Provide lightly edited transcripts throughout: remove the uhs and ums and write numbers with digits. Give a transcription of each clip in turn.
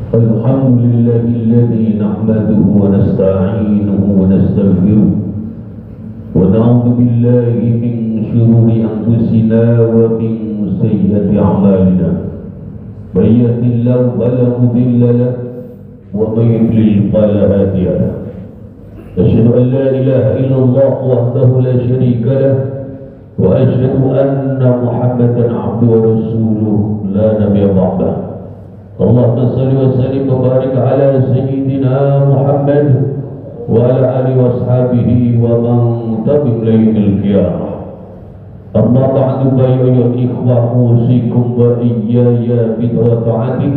الحمد لله الذي نحمده ونستعينه ونستغفره ونعوذ بالله من شرور أنفسنا ومن سيئات أعمالنا من يهد الله فلا مضل له ومن يضلل فلا هادي له أشهد أن لا إله إلا الله وحده لا شريك له وأشهد أن محمدا عبده ورسوله لا نبي بعده اللهم صل وسلم وبارك على سيدنا محمد وعلى آله وأصحابه ومن تبعهم إلى يوم القيامة أما بعد فأيها الإخوة أوصيكم وإياي بطاعته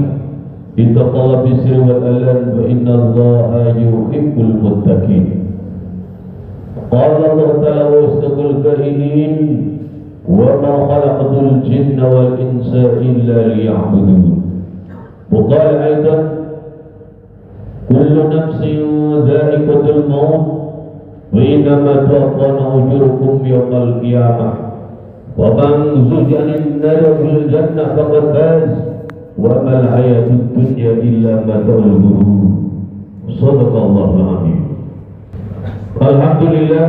اتقوا بالسر والعلن فإن الله يحب المتقين قال الله تعالى وأصدق القائلين وما خلقت الجن والإنس إلا ليعبدون وقال أيضا كل نفس ذائقة الموت وإنما توفون أجوركم يوم القيامة ومن زحزح عن النار والجنة فقد فاز وما الحياة الدنيا إلا متاع الغرور صدق الله العظيم. Alhamdulillah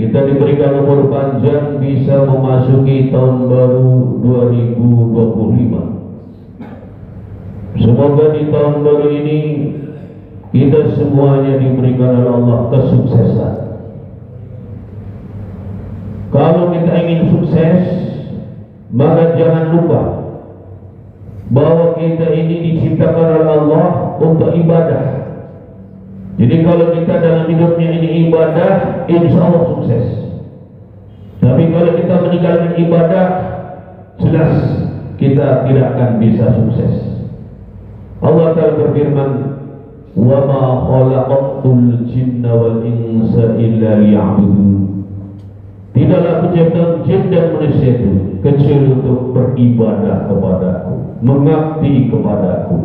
kita diberikan umur panjang bisa memasuki tahun baru 2025. Semoga di tahun baru ini kita semuanya diberikan oleh Allah kesuksesan. Kalau kita ingin sukses, maka jangan lupa bahwa kita ini diciptakan oleh Allah untuk ibadah. Jadi kalau kita dalam hidupnya ini ibadah, insya Allah sukses. Tapi kalau kita meninggalkan ibadah, jelas kita tidak akan bisa sukses. Allah Ta'ala berfirman, "Wa ma khalaqatul jinna wal insa illa liya'budun." Tidaklah kuciptakan jin dan manusia itu kecuali untuk beribadah kepadaku, mengabdi kepadaku.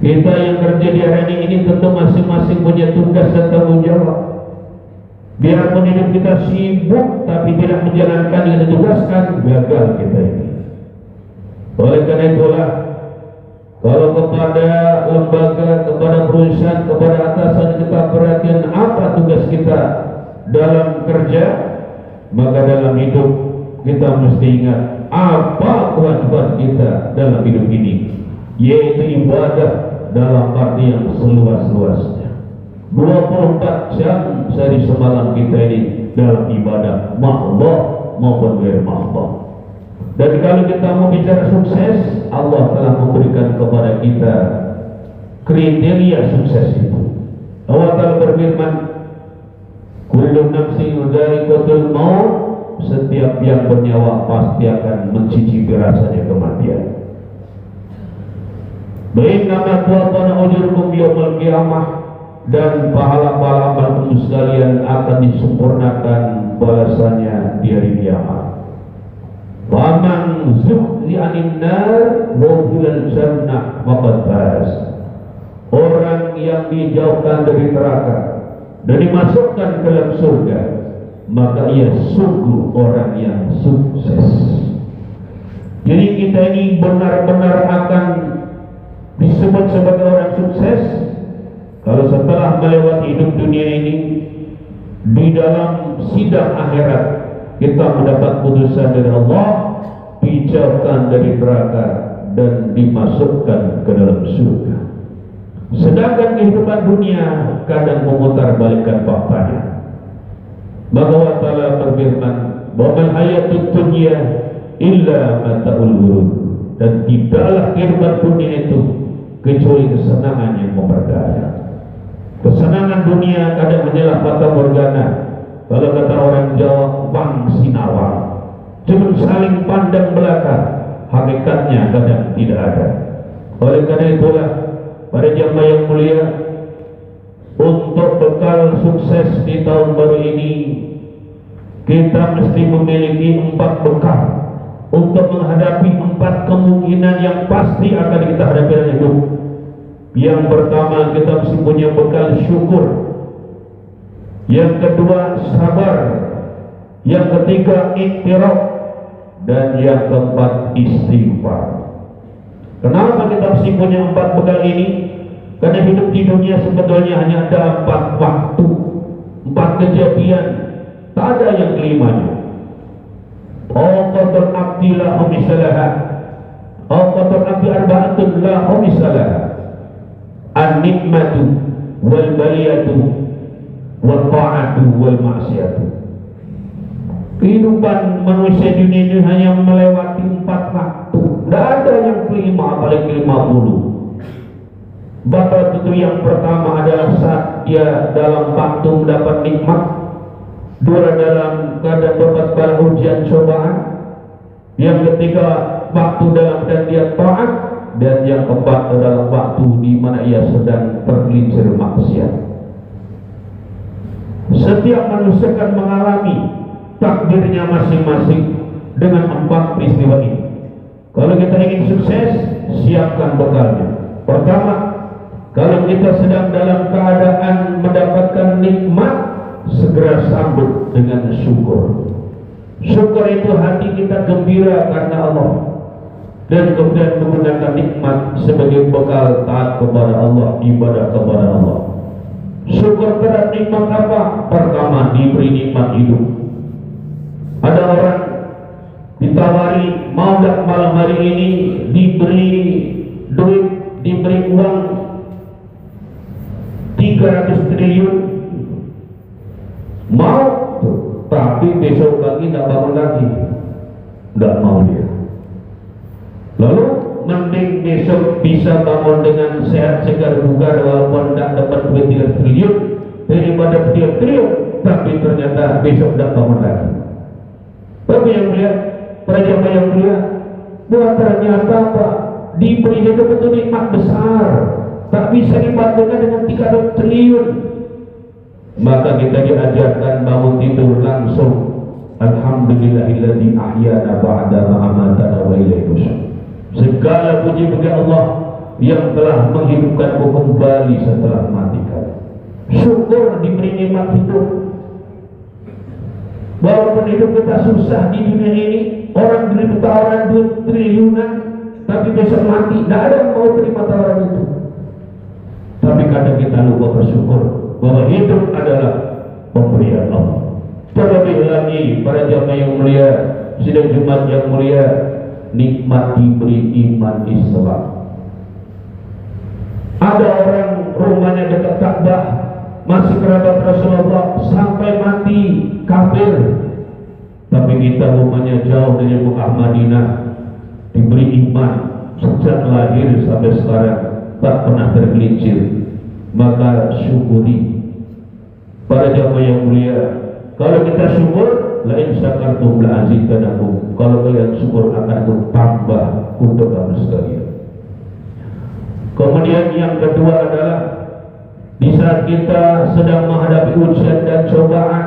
Kita yang kerja di hari ini tentu masing-masing punya tugas dan tanggung jawab. Biarpun hidup kita sibuk tapi tidak menjalankan yang ditugaskan, gagal kita ini. Oleh karena itulah, kalau kepada lembaga, kepada perusahaan, kepada atasan kita perhatian apa tugas kita dalam kerja, maka dalam hidup kita mesti ingat apa kewajiban kita dalam hidup ini, yaitu ibadah dalam arti yang seluas-luasnya. 24 jam sehari semalam kita ini dalam ibadah mahdoh maupun ghair mahdoh. Dan kalau kita mau bicara sukses, Allah telah memberikan kepada kita kriteria sukses itu. Allah telah berfirman, kullu nafsin dha'iqatul maut, setiap yang bernyawa pasti akan mencicipi rasanya kematian. Bainama tuwafana ujurkum yaumil qiyamah, dan pahala-pahala amal sekalian akan disempurnakan balasannya di hari kiamat. Wa man zuhziha 'anil nar wa udkhilal jannah faqad faz. Orang yang dijauhkan dari neraka dan dimasukkan ke dalam surga, maka ia sungguh orang yang sukses. Jadi kita ini benar-benar akan disebut sebagai orang sukses kalau setelah melewati hidup dunia ini, di dalam sidang akhirat kita mendapat putusan dari Allah, dijauhkan dari neraka dan dimasukkan ke dalam surga. Sedangkan kehidupan dunia kadang memutarbalikkan faktanya. Maka Allah Ta'ala berfirman, "Wa mal hayatud dunya illa mata'ul ghurur." Dan tidaklah kehidupan dunia itu kecuali kesenangan yang memperdaya. Kesenangan dunia kadang hanyalah fata morgana. Kalau kata orang Jawa, bang sinawang, cuma saling pandang belakang, hakikatnya kadang tidak ada. Oleh karena itulah, pada jamaah yang mulia, untuk bekal sukses di tahun baru ini, kita mesti memiliki 4 bekal untuk menghadapi 4 kemungkinan yang pasti akan kita hadapi dalam hidup. Yang pertama, kita mesti punya bekal syukur. Yang kedua, sabar. Yang ketiga, iktiraf. Dan yang keempat, istighfar. Kenapa kita mesti punya 4 bekal ini? Karena hidup di dunia sebetulnya hanya ada 4 waktu, 4 kejadian, tak ada yang kelimanya. Awqatul abdi la humisalaha, awqatul abdi arba'atun la humisalaha, an-nikmatu wal baliyatu wal ta'atu wal ma'siyatu. Kehidupan manusia dunia ini hanya melewati 4 waktu, tidak ada yang kelima, apalagi 50. Bapak itu yang pertama adalah saat dia dalam waktu mendapat nikmat, dua dalam keadaan dapat bala ujian cobaan, yang ketiga waktu dalam dan dia taat, dan yang keempat adalah waktu di mana ia sedang tergelincir maksiat. Setiap manusia akan mengalami takdirnya masing-masing dengan 4 peristiwa ini. Kalau kita ingin sukses, siapkan bekalnya. Pertama, kalau kita sedang dalam keadaan mendapatkan nikmat, segera sambut dengan syukur. Syukur itu hati kita gembira karena Allah, dan kemudian menggunakan nikmat sebagai bekal taat kepada Allah, ibadah kepada Allah. Syukur terhadap nikmat apa? Pertama, diberi nikmat hidup. Ada orang ditawari, mau gak malam hari ini diberi duit, diberi uang 300 triliun, mau, tapi besok pagi tidak bangun lagi, tidak mau dia. Lalu mending besok bisa bangun dengan sehat, segar, bugar, walaupun tidak dapat duit 3 triliun daripada 3 triliun, tapi ternyata besok tidak bangun lagi. Tapi yang mulia, para jamaah yang mulia, bahwa ternyata apa? Diberi hidup itu nikmat besar, tak bisa dibandingkan dengan 300 triliun. Maka kita diajarkan bangun tidur langsung, alhamdulillahilladzi ahyana ba'da ma amatana wa ilaihi nusyur. Segala puji bagi Allah yang telah menghidupkanmu kembali setelah matikan. Syukur diberi nikmat hidup. Walaupun hidup kita susah di dunia ini, orang beri tawaran duit triliunan, tapi besok mati, tidak ada yang mau terima tawaran itu. Tapi kadang kita lupa bersyukur bahwa hidup adalah pemberian Allah. Terlebih lagi para jamaah yang mulia, sidang Jumat yang mulia, nikmat diberi iman Islam. Ada orang rumahnya dekat Ka'bah, masih kerabat Rasulullah, sampai mati kafir, tapi kita rumahnya jauh dari Mekah Madinah, diberi iman sejak lahir sampai sekarang, tak pernah tergelincir. Maka syukuri. Para jamaah yang mulia, kalau kita syukur, la in syakartum la azidannakum. Kalau kalian syukur akan bertambah untuk kamu sekalian. Kemudian yang kedua adalah di saat kita sedang menghadapi ujian dan cobaan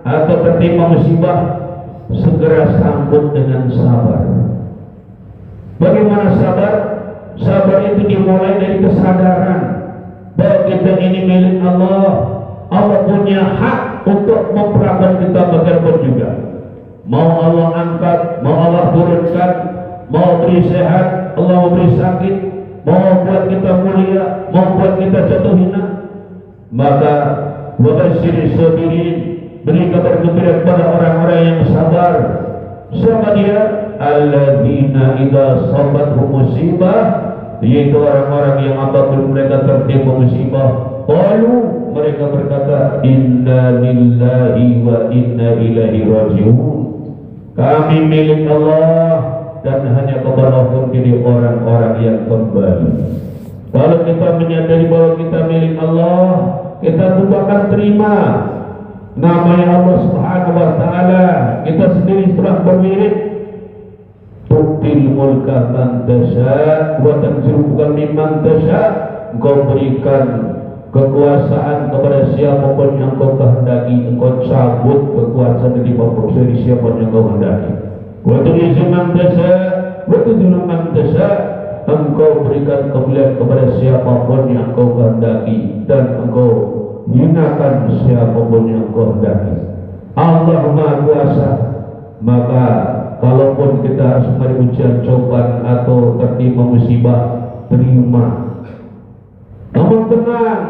atau tertimpa musibah, segera sambut dengan sabar. Bagaimana sabar? Sabar itu dimulai dari kesadaran bahwa kita ini milik Allah. Allah punya hak untuk memperlakukan kita bagaimanapun juga. Mau Allah angkat, mau Allah turunkan, mau beri sehat, Allah beri sakit, mau buat kita mulia, mau buat kita jatuh hina. Maka wabashiri sabirin, beri kabar gembira kepada orang-orang yang sabar. Siapa dia? Alladzina idza sabathum musibah, yaitu orang-orang yang apabila mereka tertimpa musibah, qalu, mereka berkata, inna lillahi wa inna ilaihi raji'un. Kami milik Allah dan hanya kepada Allah diri orang-orang yang kembali. Kalau kita menyadari bahwa kita milik Allah, kita tentu akan terima namanya Allah Subhanahu wa taala. Kita sendiri telah berwirid, tu'til mulka man tasha wa tanzi'uka mimman tasha. Engkau berikan kekuasaan kepada siapapun yang kau kehendaki, engkau cabut kekuasaan dari siapa yang kau hendaki. Wa tu'izzu man tasha wa tudhillu man tasha. Engkau berikan kemuliaan kepada siapapun yang kau kehendaki, dan engkau hinakan siapapun yang kau hendaki. Allah Maha Kuasa, maka kalaupun kita harus menerima ujian, cobaan atau tertimpa musibah, terima. Namun tenang,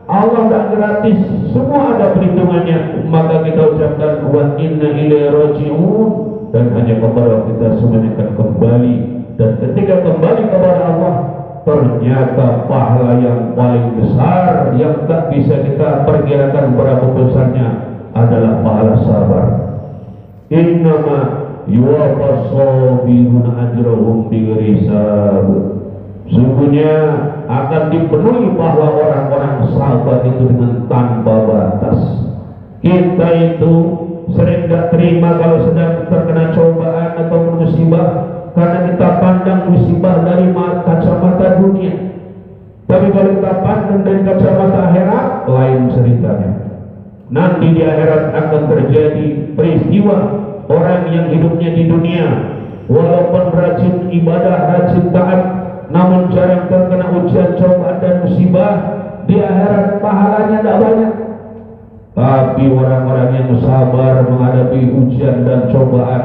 Allah tak gratis, semua ada perhitungannya. Maka kita ucapkan wa inna ilaihi raji'un, dan hanya kepada kita semuanya akan kembali. Dan ketika kembali kepada Allah, ternyata pahala yang paling besar yang tak bisa kita perkirakan berapa besarnya adalah pahala sabar. Innama yuwaffas sabiruna ajrahum bighairi hisab. Sungguhnya akan dipenuhi pahala orang-orang sabar itu dengan tanpa batas. Kita itu sering tak terima kalau sedang terkena cobaan atau musibah, karena kita pandang musibah dari kacamata dunia. Tapi kalau kita pandang dari kacamata akhirat, lain ceritanya. Nanti di akhirat akan terjadi peristiwa orang yang hidupnya di dunia walaupun rajin ibadah, rajin taat, namun jarang terkena ujian, cobaan dan musibah, di akhirat pahalanya tidak banyak. Tapi orang-orang yang sabar menghadapi ujian dan cobaan,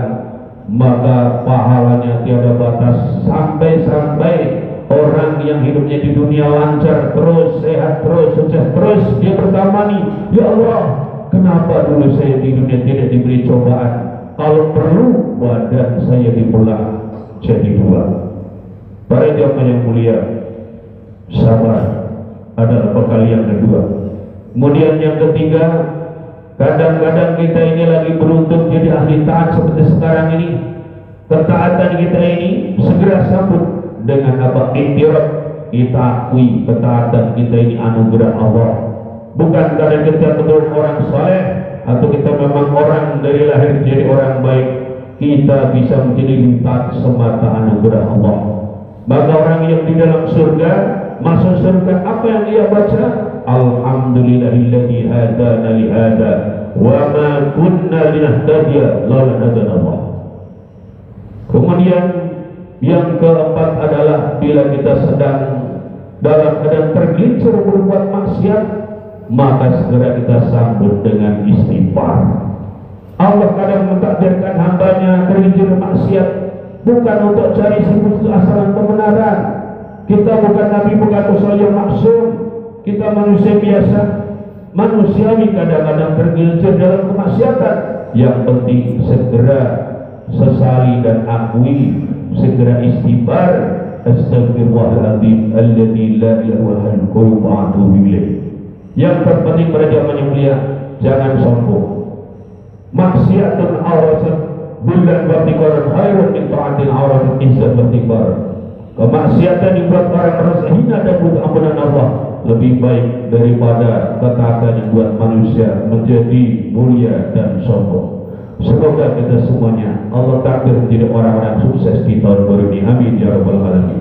maka pahalanya tiada batas. Sampai-sampai orang yang hidupnya di dunia lancar terus, sehat terus, sukses terus, dia bertanya, ya Allah, kenapa dulu saya di dunia tidak diberi cobaan? Kalau perlu badan saya dibelah jadi dua. Para jamaah yang mulia, sabar adalah bekal yang kedua. Kemudian yang ketiga, kadang-kadang kita ini lagi beruntung jadi ahli taat seperti sekarang ini. Ketaatan kita ini segera sambut dengan apa? Iktiraf. Kita akui ketaatan kita ini anugerah Allah. Bukan karena kita betul orang saleh atau kita memang orang dari lahir jadi orang baik, kita bisa menjadi taat semata anugerah Allah. Maka orang yang di dalam surga, masuk surga, apa yang ia baca? Alhamdulillahilladzi hadana li hada wa ma kunna linahtadiya laula hadana Allah. Kemudian yang keempat adalah bila kita sedang dalam keadaan tergelincir berbuat maksiat, maka segera kita sambut dengan istighfar. Allah kadang mentakdirkan hambanya tergelincir maksiat bukan untuk cari sibuk asalan kebenaran. Kita bukan nabi, bukan rasul yang maksum. Kita manusia biasa, manusiawi, kadang-kadang tergelincir dalam kemaksiatan. Yang penting segera sesali dan akui, segera istighfar. Astaghfirullahaladzim alladzi la ilaha illa huwa wa atubu ilaih. Yang terpenting pada zaman yang mulia, jangan sombong. Maksiatun awrasat bulan bertikar khairun min ta'atin awrasat izzat bertikar. Kemaksiatan dibuat orang merasa hina dan butuh ampunan Allah lebih baik daripada ketaatan yang buat manusia menjadi mulia dan sombong. Semoga kita semuanya Allah takdir menjadi orang-orang sukses di tahun baru ini. Amin ya rabbal alamin.